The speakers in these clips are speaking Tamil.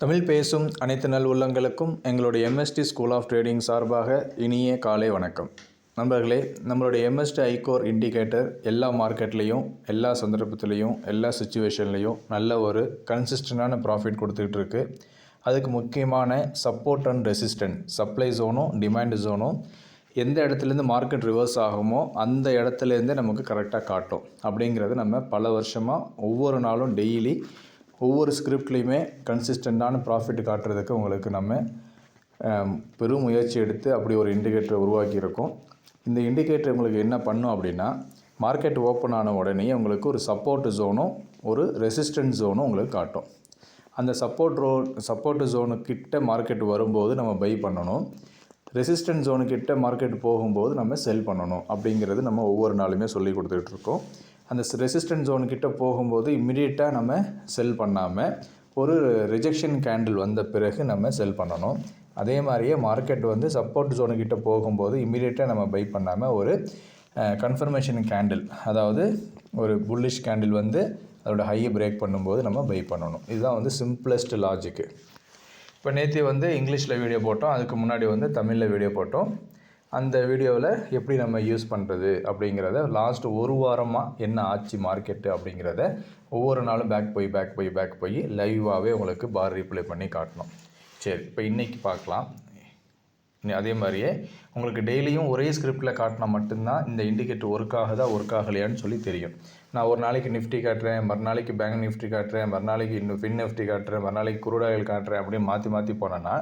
தமிழ் பேசும் அனைத்து நல் உள்ளங்களுக்கும் எங்களுடைய எம்எஸ்டி ஸ்கூல் ஆஃப் ட்ரேடிங் சார்பாக இனிய காலை வணக்கம். நண்பர்களே, நம்மளுடைய எம்எஸ்டி ஐகோர் இண்டிகேட்டர் எல்லா மார்க்கெட்லேயும், எல்லா சந்தர்ப்பத்திலையும், எல்லா சுச்சுவேஷன்லேயும் நல்ல ஒரு கன்சிஸ்டண்டான ப்ராஃபிட் கொடுத்துக்கிட்டு இருக்குது. அதுக்கு முக்கியமான சப்போர்ட் அண்ட் ரெசிஸ்டன்ட், சப்ளை ஜோனும் டிமாண்ட் ஜோனும் எந்த இடத்துலேருந்து மார்க்கெட் ரிவர்ஸ் ஆகுமோ அந்த இடத்துலேருந்தே நமக்கு கரெக்டாக காட்டும். அப்படிங்கிறது நம்ம பல வருஷமாக ஒவ்வொரு நாளும் டெய்லி ஒவ்வொரு ஸ்கிரிப்ட்லேயுமே கன்சிஸ்டண்ட்டான ப்ராஃபிட் காட்டுறதுக்கு உங்களுக்கு நம்ம பெரும் முயற்சி எடுத்து அப்படி ஒரு இண்டிகேட்டரை உருவாக்கியிருக்கோம். இந்த இண்டிகேட்டர் உங்களுக்கு என்ன பண்ணும் அப்படின்னா, மார்க்கெட் ஓப்பன் ஆன உடனே உங்களுக்கு ஒரு சப்போர்ட் ஜோனும் ஒரு ரெசிஸ்டன்ட் ஜோனும் உங்களுக்கு காட்டும். அந்த சப்போர்ட் ஜோனுக்கிட்ட மார்க்கெட் வரும்போது நம்ம பை பண்ணணும், ரெசிஸ்டன்ட் ஜோனுக்கிட்ட மார்க்கெட் போகும்போது நம்ம செல் பண்ணணும். அப்படிங்கிறது நம்ம ஒவ்வொரு நாளுமே சொல்லி கொடுத்துக்கிட்டு இருக்கோம். அந்த ரெசிஸ்டன்ட் ஜோனுக்கிட்ட போகும்போது இம்மிடியேட்டாக நம்ம செல் பண்ணாமல் ஒரு ரிஜெக்ஷன் கேண்டில் வந்த பிறகு நம்ம செல் பண்ணணும். அதே மாதிரியே மார்க்கெட் வந்து சப்போர்ட் ஜோனுக்கிட்ட போகும்போது இம்மிடியேட்டாக நம்ம பை பண்ணாமல் ஒரு கன்ஃபர்மேஷன் கேண்டில், அதாவது ஒரு புல்லிஷ் கேண்டில் வந்து அதோட ஹையை பிரேக் பண்ணும்போது நம்ம பை பண்ணணும். இதுதான் வந்து சிம்பிளஸ்ட் லாஜிக்கு. இப்போ நேற்று வந்து இங்கிலீஷில் வீடியோ போட்டோம், அதுக்கு முன்னாடி வந்து தமிழில் வீடியோ போட்டோம். அந்த வீடியோவில் எப்படி நம்ம யூஸ் பண்ணுறது அப்படிங்கிறத, லாஸ்ட் ஒரு வாரமாக என்ன ஆச்சு மார்க்கெட்டு அப்படிங்கிறத ஒவ்வொரு நாளும் பேக் போய் லைவாகவே உங்களுக்கு பார் ரீப்ளே பண்ணி காட்டணும். சரி, இப்போ இன்றைக்கி பார்க்கலாம். அதே மாதிரியே உங்களுக்கு டெய்லியும் ஒரே ஸ்கிரிப்டில் காட்டினா மட்டும்தான் இந்த இண்டிகேட்டர் ஒர்க் ஆகலையான்னு சொல்லி தெரியும். நான் ஒரு நாளைக்கு நிஃப்டி காட்டுறேன், மறுநாளைக்கு பேங்க் நிஃப்டி காட்டுறேன், மறுநாளைக்கு இன்னும் ஃபின் நிஃப்டி காட்டுறேன், மறுநாளைக்கு குரூட் ஆயில் காட்டுறேன் அப்படின்னு மாற்றி போனேன்னா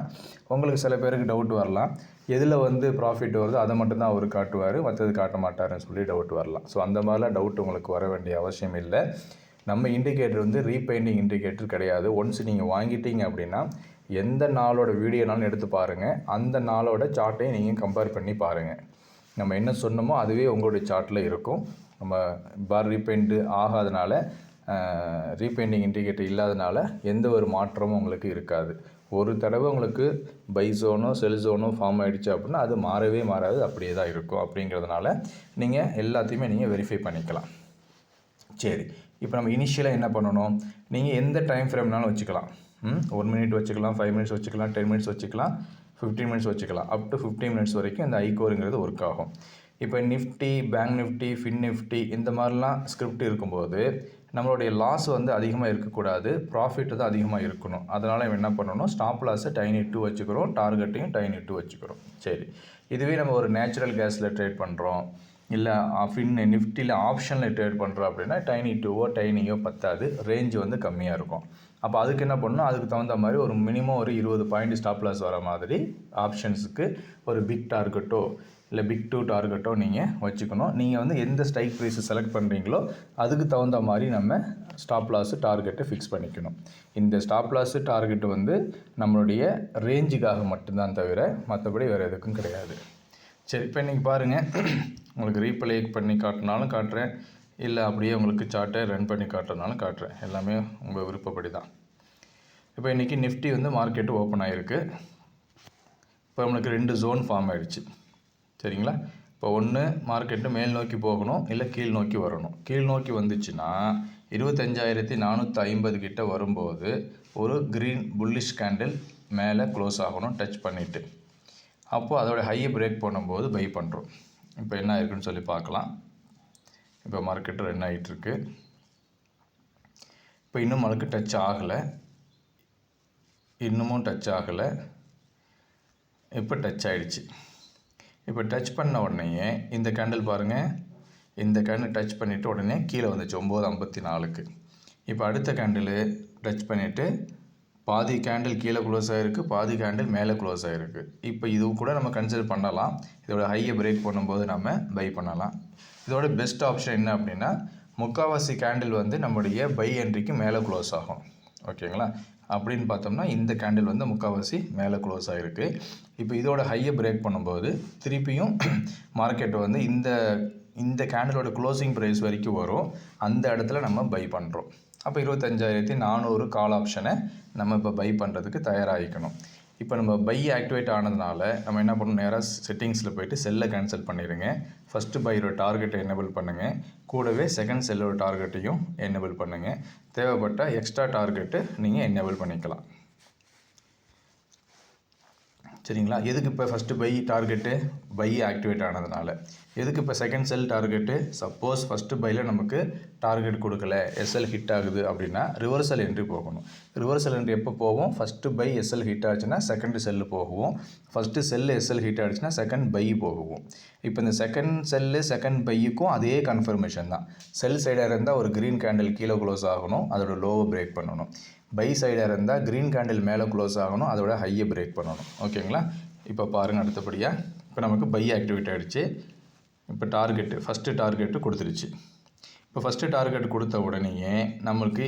உங்களுக்கு சில பேருக்கு டவுட் வரலாம். எதில் வந்து ப்ராஃபிட் வருதோ அதை மட்டும்தான் அவர் காட்டுவார், மற்றது காட்ட மாட்டாருன்னு சொல்லி டவுட் வரலாம். ஸோ அந்த மாதிரிலாம் டவுட் உங்களுக்கு வர வேண்டிய அவசியம் இல்லை. நம்ம இண்டிகேட்டர் வந்து ரீபெயிண்டிங் இண்டிகேட்டர் கிடையாது. ஒன்ஸ் நீங்கள் வாங்கிட்டீங்க அப்படின்னா எந்த நாளோட வீடியோனாலும் எடுத்து பாருங்கள், அந்த நாளோட சார்ட்டையும் நீங்கள் கம்பேர் பண்ணி பாருங்கள். நம்ம என்ன சொன்னோமோ அதுவே உங்களுடைய சார்ட்டில் இருக்கும். நம்ம பார் ரீபெயிண்ட் ஆகாதனால, ரீபெயிண்டிங் இண்டிகேட்டர் இல்லாதனால எந்த ஒரு மாற்றமும் உங்களுக்கு இருக்காது. ஒரு தடவை உங்களுக்கு பை ஜோனோ செல் ஜோனோ ஃபார்ம் ஆகிடுச்சு அப்படின்னா அது மாறாது, அப்படியே தான் இருக்கும். அப்படிங்கிறதுனால நீங்கள் எல்லாத்தையுமே நீங்கள் வெரிஃபை பண்ணிக்கலாம். சரி, இப்போ நம்ம இனிஷியலாக என்ன பண்ணணும், நீங்கள் எந்த டைம் ஃப்ரேம்னாலும் வச்சுக்கலாம். 1 மினிட் வச்சுக்கலாம், 5 மினிட்ஸ் வச்சுக்கலாம், 10 மினிட்ஸ் வச்சுக்கலாம், 15 மினிட்ஸ் வச்சுக்கலாம். அப் டு 15 மினிட்ஸ் வரைக்கும் இந்த ஐகோருங்கிறது ஒர்க் ஆகும். இப்போ Nifty, bank Nifty, fin Nifty இந்த மாதிரிலாம் ஸ்கிரிப்ட் இருக்கும்போது நம்மளுடைய லாஸ் வந்து அதிகமாக இருக்கக்கூடாது, ப்ராஃபிட் தான் அதிகமாக இருக்கணும். அதனால் என்ன பண்ணணும், ஸ்டாப் லாஸை டைனி 2 வச்சுக்கிறோம், டார்கெட்டையும் டைனி 2 வச்சுக்கிறோம். சரி, இதுவே நம்ம ஒரு நேச்சுரல் கேஸில் ட்ரேட் பண்ணுறோம், இல்லை ஃபின் நிஃப்டியில் ஆப்ஷனில் ட்ரேட் பண்ணுறோம் அப்படின்னா டைனி 2வோ டைனியோ பத்தாது, ரேஞ்சு வந்து கம்மியாக இருக்கும். அப்போ அதுக்கு என்ன பண்ணணும், அதுக்கு தகுந்த மாதிரி ஒரு மினிமம் ஒரு 20 பாயிண்ட் ஸ்டாப் லாஸ் வர மாதிரி ஆப்ஷன்ஸுக்கு ஒரு பிக் டார்கெட்டோ இல்லை பிக் 2 டார்கெட்டோ நீங்கள் வச்சுக்கணும். நீங்கள் வந்து எந்த ஸ்ட்ரைக் ப்ரைஸை செலக்ட் பண்ணுறீங்களோ அதுக்கு தகுந்த மாதிரி நம்ம ஸ்டாப் லாஸு டார்கெட்டை ஃபிக்ஸ் பண்ணிக்கணும். இந்த ஸ்டாப் லாஸு டார்கெட்டு வந்து நம்மளுடைய ரேஞ்சுக்காக மட்டும்தான் தவிர மற்றபடி வேறு எதுக்கும் கிடையாது. சரி, இப்போ இன்றைக்கி பாருங்கள், உங்களுக்கு ரீப்ளே பண்ணி காட்டினாலும் காட்டுறேன், இல்லை அப்படியே உங்களுக்கு சார்ட்டை ரன் பண்ணி காட்டுறதுனாலும் காட்டுறேன். எல்லாமே உங்கள் விருப்பப்படி தான். இப்போ இன்றைக்கி நிஃப்டி வந்து மார்க்கெட்டு ஓப்பன் ஆகிருக்கு. இப்போ நம்மளுக்கு 2 ஜோன் ஃபார்ம் ஆகிடுச்சு. சரிங்களா? இப்போ ஒன்று மார்க்கெட்டு மேல் நோக்கி போகணும், இல்லை கீழ் நோக்கி வரணும். கீழ் நோக்கி வந்துச்சுன்னா 25,450 கிட்ட வரும்போது ஒரு க்ரீன் புல்லிஷ் கேண்டில் மேலே க்ளோஸ் ஆகணும் டச் பண்ணிவிட்டு. அப்போது அதோடய ஹையை பிரேக் பண்ணும்போது பை பண்ணுறோம். இப்போ என்ன ஆயிருக்குன்னு சொல்லி பார்க்கலாம். இப்போ மார்க்கெட்டு ரன் ஆகிட்டுருக்கு. இப்போ இன்னும் மார்க்கெட் டச் ஆகலை, இன்னமும் டச் ஆகலை, இப்போ டச் ஆகிடுச்சு. இப்போ டச் பண்ண உடனே இந்த கேண்டில் பாருங்கள், இந்த கேண்டில் டச் பண்ணிவிட்டு உடனே கீழே வந்துச்சு 9:54க்கு. இப்போ அடுத்த கேண்டில் டச் பண்ணிவிட்டு பாதி கேண்டில் கீழே க்ளோஸ் ஆகிருக்கு, பாதி கேண்டில் மேலே க்ளோஸ் ஆகிருக்கு. இப்போ இது கூட நம்ம கன்சிடர் பண்ணலாம். இதோட ஹையை பிரேக் பண்ணும்போது நம்ம பை பண்ணலாம். இதோட பெஸ்ட் ஆப்ஷன் என்ன அப்படின்னா, முக்கால்வாசி கேண்டில் வந்து நம்முடைய பை என்ட்ரிக்கு மேலே க்ளோஸ் ஆகும். ஓகேங்களா? அப்படின்னு பார்த்தோம்னா இந்த கேண்டில் வந்து முக்கால்வாசி மேலே க்ளோஸ் ஆகிருக்கு. இப்போ இதோட ஹையை பிரேக் பண்ணும்போது திருப்பியும் மார்க்கெட் வந்து இந்த கேண்டிலோட க்ளோசிங் ப்ரைஸ் வரைக்கும் வரும். அந்த இடத்துல நம்ம பை பண்ணுறோம். அப்போ 25,400 கால் ஆப்ஷனை நம்ம இப்போ பை பண்ணுறதுக்கு தயாராகிக்கணும். இப்போ நம்ம பை ஆக்டிவேட் ஆனதுனால நம்ம என்ன பண்ணணும், நேராக செட்டிங்ஸில் போய்ட்டு செல்லை கேன்சல் பண்ணிடுங்க. ஃபஸ்ட்டு பையோட டார்கெட்டை எனேபிள் பண்ணுங்கள், கூடவே செகண்ட் செல்லோட டார்கெட்டையும் எனேபிள் பண்ணுங்கள். தேவைப்பட்ட எக்ஸ்ட்ரா டார்கெட்டு நீங்கள் எனேபிள் பண்ணிக்கலாம். சரிங்களா. எதுக்கு இப்போ first buy target buy activate ஆனதுனால. எதுக்கு இப்போ second sell target suppose first பையில் நமக்கு டார்கெட் கொடுக்கல எஸ்எல் ஹிட் ஆகுது அப்படின்னா ரிவர்சல் என்ட்ரி போகணும். ரிவர்சல் என்ட்ரி எப்போ போகும்? ஃபஸ்ட்டு பை எஸ்எல் ஹிட் ஆச்சுன்னா செகண்ட் செல்லு போகும். ஃபஸ்ட்டு செல்லு எஸ்எல் ஹிட் ஆச்சுன்னா செகண்ட் பை போகும். இப்போ இந்த செகண்ட் செல்லு செகண்ட் பையுக்கும் அதே கன்ஃபர்மேஷன் தான். செல் சைடாக இருந்தால் ஒரு க்ரீன் கேண்டில் கீழே க்ளோஸ் ஆகணும், அதோட லோவை பிரேக் பண்ணணும். பை சைடாக இருந்தால் க்ரீன் கேண்டில் மேலே க்ளோஸ் ஆகணும், அதோட ஹையை பிரேக் பண்ணணும். ஓகேங்களா. இப்போ பாருங்கள், அடுத்தபடியாக இப்போ நமக்கு பை ஆக்டிவேட் ஆகிடுச்சு. இப்போ டார்கெட்டு ஃபஸ்ட்டு டார்கெட்டு கொடுத்துருச்சு. இப்போ ஃபஸ்ட்டு டார்கெட் கொடுத்த உடனேயே நம்மளுக்கு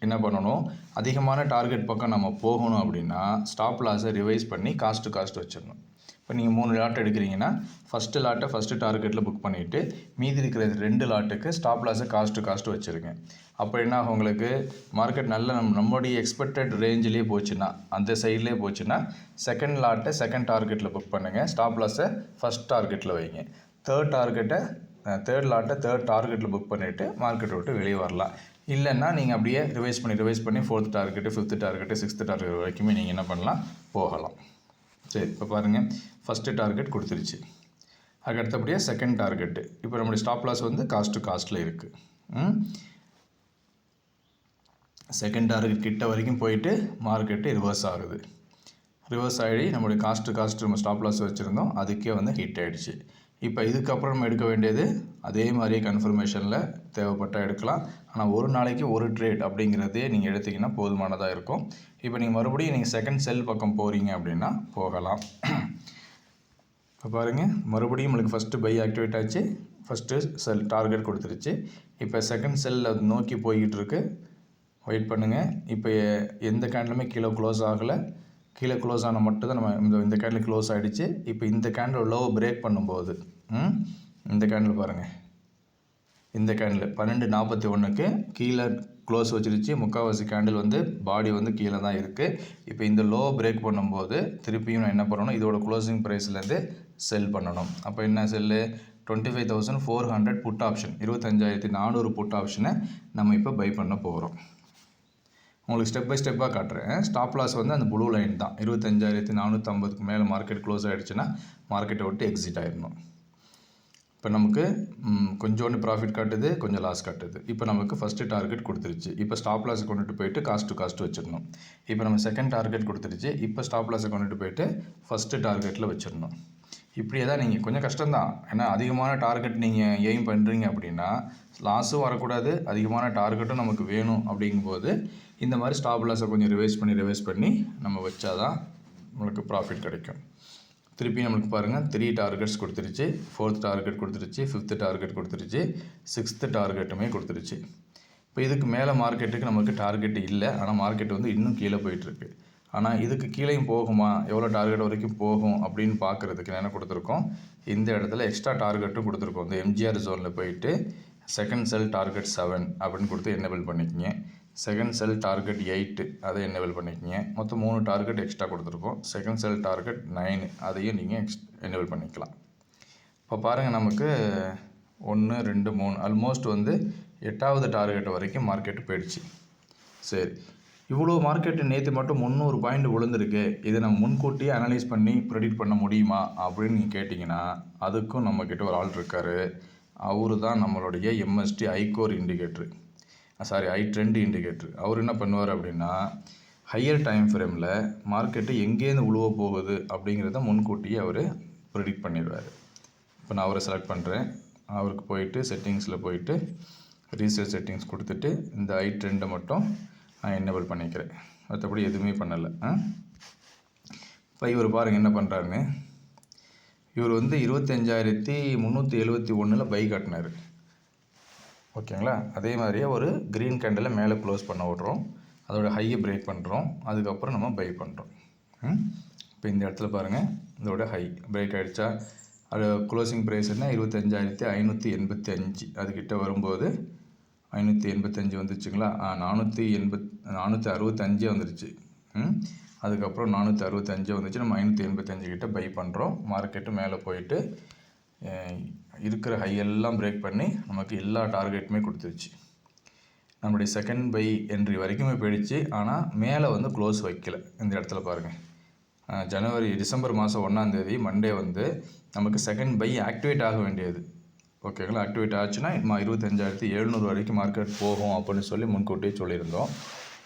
என்ன பண்ணணும்? அதிகமான டார்கெட் பக்கம் நம்ம போகணும் அப்படின்னா ஸ்டாப் லாஸை ரிவைஸ் பண்ணி காஸ்ட் வச்சிடணும். இப்போ நீங்கள் 3 லாட் எடுக்கிறீங்கன்னா ஃபஸ்ட்டு லாட்டை ஃபஸ்ட்டு டார்கெட்டில் புக் பண்ணிவிட்டு மீதி இருக்கிற 2 லாட்டுக்கு ஸ்டாப் லாஸை காஸ்ட் வச்சுருங்க. அப்போ என்ன ஆகும்? உங்களுக்கு மார்க்கெட் நல்ல நம்மளுடைய எக்ஸ்பெக்டட் ரேஞ்சிலே போச்சுன்னா, அந்த சைட்லேயே போச்சுன்னா செகண்ட் லாட்டை செகண்ட் டார்கெட்டில் புக் பண்ணுங்கள், ஸ்டாப் லாஸை ஃபஸ்ட் டார்கெட்டில் வைங்க. தேர்ட் லாட்டை தேர்ட் டார்கெட்டில் புக் பண்ணிவிட்டு மார்க்கெட்டை விட்டு வெளியே வரலாம். இல்லைன்னா நீங்கள் அப்படியே ரிவைஸ் பண்ணி 4th target 5th target 6th target வரைக்குமே நீங்கள் என்ன பண்ணலாம்? போகலாம். சரி, இப்போ பாருங்கள், ஃபஸ்ட்டு டார்கெட் கொடுத்துருச்சு. அதுக்கு அடுத்தபடியாக செகண்ட் டார்கெட்டு. இப்போ நம்மளுடைய ஸ்டாப் லாஸ் வந்து காஸ்ட்டில் இருக்குது. செகண்ட் டார்கெட் கிட்ட வரைக்கும் போயிட்டு மார்க்கெட்டு ரிவர்ஸ் ஆகுது. ரிவர்ஸ் ஆகி நம்மளுடைய காஸ்ட்டு நம்ம ஸ்டாப் லாஸ் வச்சுருந்தோம், அதுக்கே வந்து ஹிட் ஆகிடுச்சு. இப்போ இதுக்கப்புறம் நம்ம எடுக்க வேண்டியது அதே மாதிரியே கன்ஃபர்மேஷனில் தேவைப்பட்டால் எடுக்கலாம். ஆனால் ஒரு நாளைக்கு ஒரு ட்ரேட் அப்படிங்கிறதே நீங்கள் எடுத்திங்கன்னா போதுமானதாக இருக்கும். இப்போ நீங்கள் மறுபடியும் செகண்ட் செல் பக்கம் போகிறீங்க அப்படின்னா போகலாம். இப்போ பாருங்கள், மறுபடியும் உங்களுக்கு ஃபஸ்ட்டு பை ஆக்டிவேட் ஆச்சு, ஃபஸ்ட்டு செல் டார்கெட் கொடுத்துருச்சு. இப்போ செகண்ட் செல்லில் நோக்கி போய்கிட்டு இருக்கு. வெயிட் பண்ணுங்கள். இப்போ எந்த கேண்டிலுமே கீழே க்ளோஸ் ஆகலை. கீழே க்ளோஸ் ஆனால் மட்டும்தான் நம்ம இந்த கேண்டில் க்ளோஸ் ஆகிடுச்சு. இப்போ இந்த கேண்டில் லோவை பிரேக் பண்ணும்போது இந்த கேண்டில் பாருங்கள், இந்த கேண்டில் 12:41க்கு கீழே க்ளோஸ் வச்சிருச்சு. முக்கால்வாசி கேண்டில் வந்து பாடி வந்து கீழே தான் இருக்குது. இப்போ இந்த லோவை பிரேக் பண்ணும்போது திருப்பியும் நான் என்ன பண்ணணும்? இதோட க்ளோசிங் ப்ரைஸ்லேருந்து செல் பண்ணணும். அப்போ என்ன செல்லு? 25,400 புட் ஆப்ஷன், 25,400 புட் ஆப்ஷனை நம்ம இப்போ பை பண்ண போகிறோம். உங்களுக்கு ஸ்டெப் பை ஸ்டெப்பாக காட்டுறேன். ஸ்டாப் லாஸ் வந்து அந்த ப்ளூ லைன் தான். 25,450க்கு மேலே மார்க்கெட் க்ளோஸ் ஆகிடுச்சுன்னா மார்க்கெட்டை விட்டு எக்ஸிட் ஆகிடணும். இப்போ நமக்கு கொஞ்சோண்டு ப்ராஃபிட் காட்டுது, கொஞ்சம் லாஸ் காட்டுது. இப்போ நமக்கு ஃபஸ்ட்டு டார்கெட் கொடுத்துருச்சு. இப்போ ஸ்டாப் லாஸை கொண்டுட்டு போயிட்டு காஸ்ட் வச்சிடணும். இப்போ நம்ம செகண்ட் டார்கெட் கொடுத்துருச்சு. இப்போ ஸ்டாப் லாஸை கொண்டுட்டு போயிட்டு ஃபஸ்ட்டு டார்கெட்டில் வச்சிடணும். இப்படியே தான் நீங்கள் கொஞ்சம் கஷ்டம்தான். ஏன்னா அதிகமான டார்கெட் நீங்கள் எய்ம் பண்ணுறீங்க அப்படின்னா லாஸும் வரக்கூடாது, அதிகமான டார்கெட்டும் நமக்கு வேணும். அப்படிங்கும்போது இந்த மாதிரி ஸ்டாப் லாஸை கொஞ்சம் ரிவைஸ் பண்ணி நம்ம வச்சா தான் நம்மளுக்கு ப்ராஃபிட் கிடைக்கும். திருப்பி நம்மளுக்கு பாருங்கள், 3 டார்கெட்ஸ் கொடுத்துருச்சு. 4th டார்கெட் கொடுத்துருச்சு, 5th டார்கெட் கொடுத்துருச்சு, 6th டார்கெட்டுமே கொடுத்துருச்சு. இப்போ இதுக்கு மேலே மார்க்கெட்டுக்கு நமக்கு டார்கெட் இல்லை. ஆனால் மார்க்கெட் வந்து இன்னும் கீழே போயிட்டுருக்கு. ஆனால் இதுக்கு கீழேயும் போகுமா, எவ்வளோ டார்கெட் வரைக்கும் போகும் அப்படின்னு பார்க்குறதுக்கு என்ன கொடுத்துருக்கோம்? இந்த இடத்துல எக்ஸ்ட்ரா டார்கெட்டும் கொடுத்துருக்கோம். இந்த எம்ஜிஆர் ஜோனில் போயிட்டு செகண்ட் செல் டார்கெட் 7 அப்படின்னு கொடுத்து என்னபிள் பண்ணிக்கிங்க. செகண்ட் செல் டார்கெட் 8 அதை என்னபிள் பண்ணிக்கிங்க. மொத்தம் 3 டார்கெட் எக்ஸ்ட்ரா கொடுத்துருக்கோம். செகண்ட் செல் டார்கெட் 9 அதையும் நீங்கள் என்னபிள் பண்ணிக்கலாம். இப்போ பாருங்கள், நமக்கு 1 2 3 ஆல்மோஸ்ட் வந்து 8வது டார்கெட் வரைக்கும் மார்க்கெட்டு போயிடுச்சு. சரி, இவ்வளோ மார்க்கெட்டு நேற்று மட்டும் 300 பாயிண்ட் விழுந்திருக்கு, இதை நம்ம முன்கூட்டியே அனலைஸ் பண்ணி ப்ரெடிக்ட் பண்ண முடியுமா அப்படின்னு நீங்கள் கேட்டிங்கன்னா அதுக்கும் நம்மக்கிட்ட ஒரு ஆள் இருக்கார். அவரு தான் நம்மளுடைய எம்எஸ்டி ஐகோர் இண்டிகேட்ரு, ஐ ட்ரெண்ட் இண்டிகேட்ரு. அவர் என்ன பண்ணுவார் அப்படின்னா ஹையர் டைம் ஃப்ரேமில் மார்க்கெட்டு எங்கேருந்து உழுவ போகுது அப்படிங்கிறத முன்கூட்டியே அவர் ப்ரெடிக்ட் பண்ணிடுவார். இப்போ நான் அவரை செலக்ட் பண்ணுறேன். அவருக்கு போயிட்டு செட்டிங்ஸில் போயிட்டு ரீசெட் செட்டிங்ஸ் கொடுத்துட்டு இந்த ஐ ட்ரெண்டை மட்டும் நான் என்னபிள் பண்ணிக்கிறேன். மற்றபடி எதுவுமே பண்ணலை. இப்போ இவர் பாருங்கள் என்ன பண்ணுறாருன்னு. இவர் வந்து 25,371 பை காட்டினார். ஓகேங்களா. அதே மாதிரியே ஒரு க்ரீன் கேண்டில் மேலே க்ளோஸ் பண்ண விட்றோம், அதோட ஹையை பிரேக் பண்ணுறோம், அதுக்கப்புறம் நம்ம பை பண்ணுறோம். இப்போ இந்த இடத்துல பாருங்கள், இதோட ஹை பிரேக் ஆகிடுச்சா. அது க்ளோசிங் ப்ரைஸ் என்ன? 25,585. அதுக்கிட்ட வரும்போது 585 வந்துச்சுங்களா. 465 வந்துருச்சு. அதுக்கப்புறம் 465 வந்துச்சு. நம்ம 585 கிட்ட பை பண்ணுறோம். மார்க்கெட்டு மேலே போயிட்டு இருக்கிற ஹையெல்லாம் பிரேக் பண்ணி நமக்கு எல்லா டார்கெட்டுமே கொடுத்துருச்சு. நம்மளுடைய செகண்ட் பை என்ட்ரி வரைக்குமே போயிடுச்சு. ஆனால் மேலே வந்து க்ளோஸ் வைக்கல. இந்த இடத்துல பாருங்கள், டிசம்பர் மாதம் 1ஆம் தேதி மண்டே வந்து நமக்கு செகண்ட் பை ஆக்டிவேட் ஆக வேண்டியது. ஓகேங்களா, ஆக்டிவேட் ஆச்சுன்னா 25,700 வரைக்கும் மார்க்கெட் போகும் அப்படின்னு சொல்லி முன்கூட்டியே சொல்லியிருந்தோம்.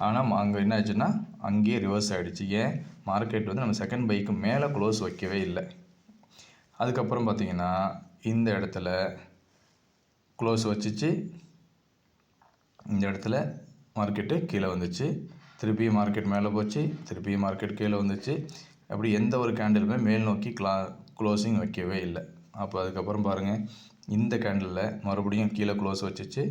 ஆனால் அங்கே என்ன ஆச்சுன்னா அங்கேயே ரிவர்ஸ் ஆகிடுச்சு. ஏன், மார்க்கெட் வந்து நம்ம செகண்ட் பைக்கு மேலே க்ளோஸ் வைக்கவே இல்லை. அதுக்கப்புறம் பார்த்திங்கன்னா இந்த இடத்துல க்ளோஸ் வச்சுச்சு, இந்த இடத்துல மார்க்கெட்டு கீழே வந்துச்சு, திருப்பியும் மார்க்கெட் மேலே போச்சு, திருப்பியும் மார்க்கெட் கீழே வந்துச்சு. அப்படி எந்த ஒரு கேண்டிலுமே மேல் நோக்கி க்ளோசிங் வைக்கவே இல்லை. அப்போ அதுக்கப்புறம் பாருங்கள், இந்த கேண்டிலில் மறுபடியும் கீழே க்ளோஸ் வச்சுச்சு,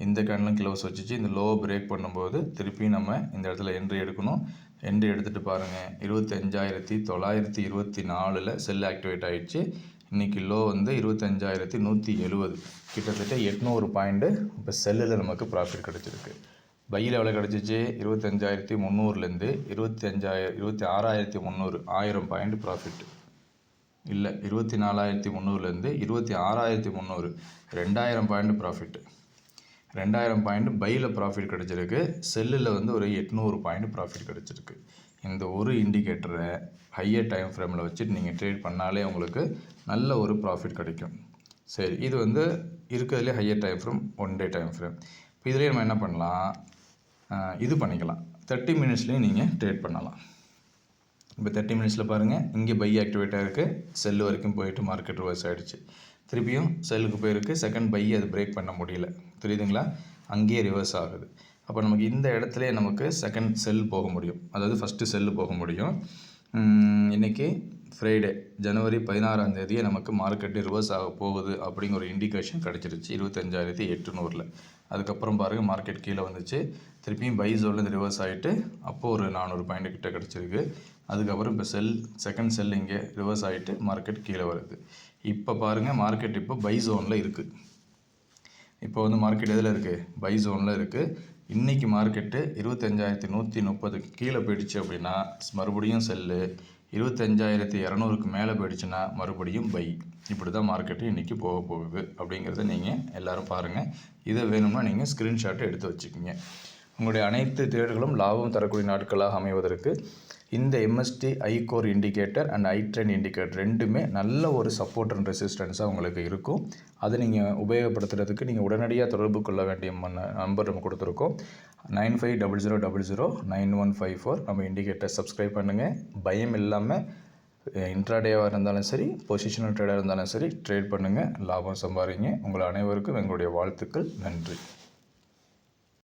இந்த கேண்டிலும் க்ளோஸ் வச்சுச்சு. இந்த லோவை பிரேக் பண்ணும்போது திருப்பியும் நம்ம இந்த இடத்துல என்ட்ரி எடுக்கணும். என்ட்ரி எடுத்துகிட்டு பாருங்கள், 25,924 செல் ஆக்டிவேட் ஆகிடுச்சு. இன்றைக்கி லோ வந்து 25,170, கிட்டத்தட்ட 800 பாயிண்ட்டு இப்போ செல்லில் நமக்கு ப்ராஃபிட் கிடச்சிருக்கு. பையில் எவ்வளோ கிடச்சிச்சு, 25,300லேருந்து 26,300, 1000 பாயிண்ட் ப்ராஃபிட்டு. இல்லை, 24,300லேருந்து 26,300, 2000 பாயிண்ட் ப்ராஃபிட்டு. 2000 பாயிண்ட் பையில் ப்ராஃபிட் கிடச்சிருக்கு. செல்லில் வந்து ஒரு 800 பாயிண்ட் ப்ராஃபிட் கிடச்சிருக்கு. இந்த ஒரு இண்டிகேட்டரை ஹையர் டைம் ஃப்ரேமில் வச்சுட்டு நீங்கள் ட்ரேட் பண்ணாலே உங்களுக்கு நல்ல ஒரு ப்ராஃபிட் கிடைக்கும். சரி, இது வந்து இருக்கிறதுலே higher time frame, 1 day time frame. இப்போ இதிலே நம்ம என்ன பண்ணலாம், இது பண்ணிக்கலாம், 30 மினிட்ஸ்லேயும் நீங்கள் ட்ரேட் பண்ணலாம். இப்போ 30 மினிட்ஸில் பாருங்கள், இங்கே பை ஆக்டிவேட்டாக இருக்குது, செல்லு வரைக்கும் போயிட்டு மார்க்கெட் ரிவர்ஸ் ஆகிடுச்சு. திருப்பியும் செல்லுக்கு போயிருக்கு, செகண்ட் பை அது பிரேக் பண்ண முடியல, தெரியுதுங்களா, அங்கேயே ரிவர்ஸ் ஆகுது. அப்போ நமக்கு இந்த இடத்துல நமக்கு செகண்ட் செல் போக முடியும், அதாவது ஃபஸ்ட்டு செல்லு போக முடியும். இன்றைக்கி ஃப்ரைடே ஜனவரி 16ஆம் தேதியே நமக்கு மார்க்கெட்டு ரிவர்ஸ் ஆக போகுது அப்படிங்கிற ஒரு இண்டிகேஷன் கிடச்சிருச்சு 25,800. அதுக்கப்புறம் பாருங்கள், மார்க்கெட் கீழே வந்துச்சு, திருப்பியும் பை ஜோன்லேருந்து ரிவர்ஸ் ஆகிட்டு அப்போது ஒரு 400 பாயிண்ட் கிட்ட கிடச்சிருக்கு. அதுக்கப்புறம் இப்போ செகண்ட் செல் இங்கே ரிவர்ஸ் ஆகிட்டு மார்க்கெட் கீழே வருது. இப்போ பாருங்கள், மார்க்கெட் இப்போ பை ஜோனில் இருக்குது. இப்போ வந்து மார்க்கெட் எதில் இருக்குது, பை ஜோனில் இருக்குது. இன்றைக்கி மார்க்கெட்டு 25,130 கீழே போயிடுச்சு அப்படின்னா மறுபடியும் செல்லு, 25,200க்கு மேலே போயிடுச்சுன்னா மறுபடியும் பை. இப்படி தான் மார்க்கெட்டு இன்றைக்கி போக போகுது அப்படிங்கிறத நீங்கள் எல்லோரும் பாருங்கள். இதை வேணும்னா நீங்கள் ஸ்க்ரீன்ஷாட்டை எடுத்து வச்சுக்கோங்க. உங்களுடைய அனைத்து தேடுகளும் லாபம் தரக்கூடிய நாட்களாக அமைவதற்கு இந்த MST ஐகோர் இண்டிகேட்டர் அண்ட் ஐட்ரெண்ட் இண்டிகேட்டர் ரெண்டுமே நல்ல ஒரு சப்போர்ட் அண்ட் ரெசிஸ்டன்ஸாக உங்களுக்கு இருக்கும். அதை நீங்கள் உபயோகப்படுத்துறதுக்கு நீங்கள் உடனடியாக தொடர்பு கொள்ள வேண்டிய நம்பர் நம்ம கொடுத்துருக்கோம், 9500009154. நம்ம இண்டிகேட்டர் சப்ஸ்கிரைப் பண்ணுங்கள். பயம் இல்லாமல் இன்ட்ராடேவாக இருந்தாலும் சரி, பொசிஷனல் ட்ரேடாக இருந்தாலும் சரி ட்ரேட் பண்ணுங்கள், லாபம் சம்பாதிங்க. உங்கள் அனைவருக்கும் எங்களுடைய வாழ்த்துக்கள். நன்றி.